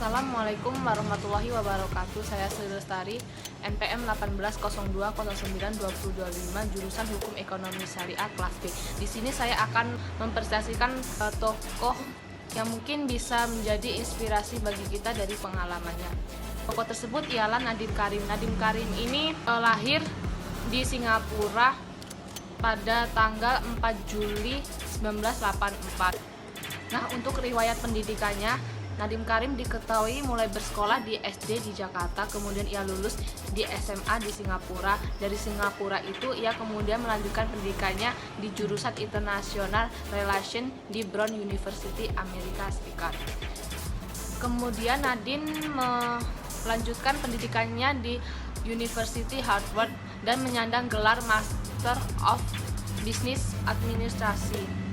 Assalamualaikum warahmatullahi wabarakatuh. Saya Sri Lestari, NPM 1809092025, jurusan Hukum Ekonomi Syariah kelas B. Di sini saya akan mempresentasikan tokoh yang mungkin bisa menjadi inspirasi bagi kita dari pengalamannya. Tokoh tersebut ialah Nadiem Karim. Nadiem Karim ini lahir di Singapura pada tanggal 4 Juli 1984. Nah, untuk riwayat pendidikannya, Nadiem Karim diketahui mulai bersekolah di SD di Jakarta, kemudian ia lulus di SMA di Singapura. Dari Singapura itu ia kemudian melanjutkan pendidikannya di jurusan International Relations di Brown University, Amerika Serikat. Kemudian Nadiem melanjutkan pendidikannya di University Harvard dan menyandang gelar Master of Business Administration.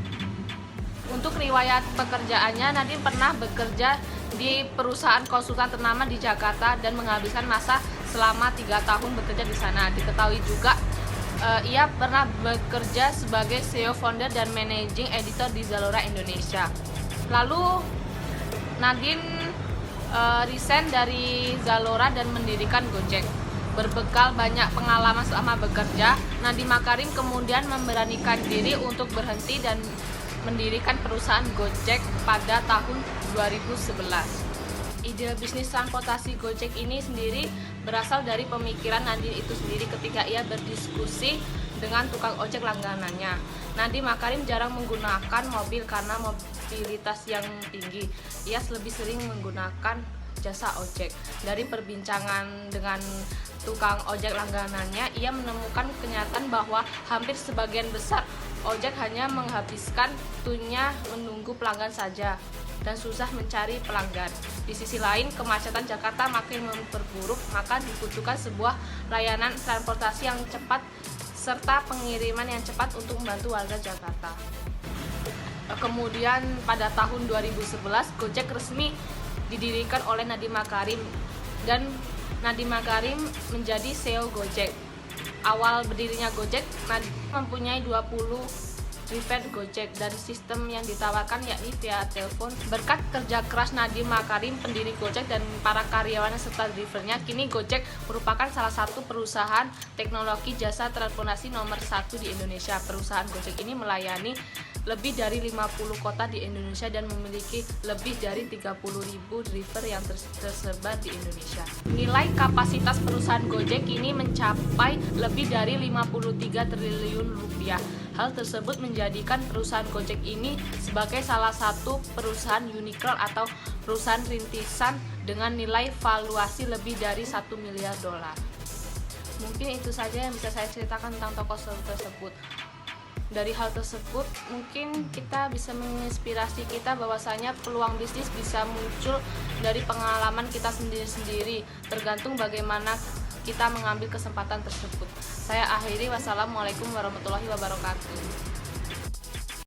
Untuk riwayat pekerjaannya, Nadiem pernah bekerja di perusahaan konsultan ternama di Jakarta dan menghabiskan masa selama 3 tahun bekerja di sana. Diketahui juga ia pernah bekerja sebagai CEO, founder, dan managing editor di Zalora Indonesia. Lalu Nadiem resign dari Zalora dan mendirikan Gojek. Berbekal banyak pengalaman selama bekerja, Nadiem Karim kemudian memberanikan diri untuk berhenti dan mendirikan perusahaan Gojek pada tahun 2011. Ide bisnis transportasi Gojek ini sendiri berasal dari pemikiran Nadiem itu sendiri ketika ia berdiskusi dengan tukang ojek langganannya. Nadiem Karim jarang menggunakan mobil karena mobilitas yang tinggi. Ia lebih sering menggunakan jasa ojek. Dari perbincangan dengan tukang ojek langganannya, ia menemukan kenyataan bahwa hampir sebagian besar ojek hanya menghabiskan waktunya menunggu pelanggan saja dan susah mencari pelanggan. Di sisi lain, kemacetan Jakarta makin memperburuk, maka dibutuhkan sebuah layanan transportasi yang cepat serta pengiriman yang cepat untuk membantu warga Jakarta. Kemudian pada tahun 2011, Gojek resmi didirikan oleh Nadiem Karim dan Nadiem Karim menjadi CEO Gojek. Awal berdirinya Gojek, Nadiem mempunyai 20 driver Gojek dari sistem yang ditawarkan yakni via telepon. Berkat kerja keras Nadiem Karim, pendiri Gojek, dan para karyawan serta drivernya, kini Gojek merupakan salah satu perusahaan teknologi jasa transportasi nomor 1 di Indonesia. Perusahaan Gojek ini melayani lebih dari 50 kota di Indonesia dan memiliki lebih dari 30.000 driver yang tersebar di Indonesia. Nilai kapasitas perusahaan Gojek ini mencapai lebih dari 53 triliun rupiah. Hal tersebut menjadikan perusahaan Gojek ini sebagai salah satu perusahaan unicorn atau perusahaan rintisan dengan nilai valuasi lebih dari 1 miliar dolar. Mungkin itu saja yang bisa saya ceritakan tentang tokoh tersebut. Dari hal tersebut mungkin kita bisa menginspirasi kita bahwasanya peluang bisnis bisa muncul dari pengalaman kita sendiri-sendiri, tergantung bagaimana kita mengambil kesempatan tersebut. Saya akhiri, wassalamualaikum warahmatullahi wabarakatuh.